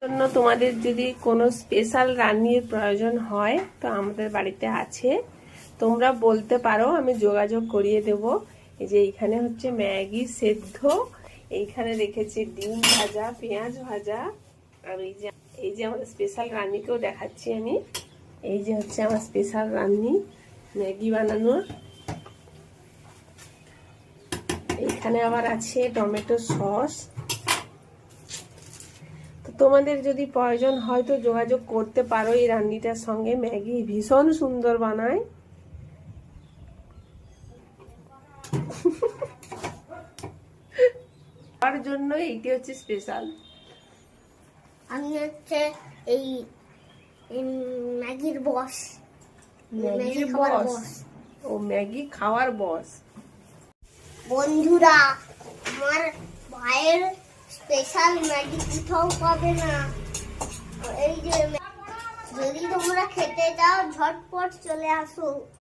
জন্য তোমাদের যদি কোনো স্পেশাল রান্নার প্রয়োজন হয় তো আমাদের বাড়িতে আছে, তোমরা বলতে পারো, আমি যোগাযোগ করিয়ে দেব। এই যে এইখানে হচ্ছে ম্যাগি সেদ্ধ, এইখানে রেখেছি ডিম ভাজা, পেঁয়াজ ভাজা, আর এই যে আমার স্পেশাল রান্নিকেও দেখাচ্ছি আমি। এই যে হচ্ছে আমার স্পেশাল রান্নি ম্যাগি বানানোর। এইখানে আবার আছে টমেটো সস। তো তোমাদের যদি প্রয়োজন হয় তো যোগাযোগ করতে পারো এই রান্নিটার সঙ্গে। ম্যাগি ভীষণ সুন্দর বানায়। তার জন্য এইটি হচ্ছে স্পেশাল। আমি হচ্ছে এই ম্যাগির বস। ম্যাগির বস? ও ম্যাগি খাওয়ার বস। বন্ধুরা, আমার ভাইয়ের স্পেশাল ম্যাগি কোথাও পাবে না। এই যে যদি তোমরা খেতে চাও ঝটপট চলে আসো।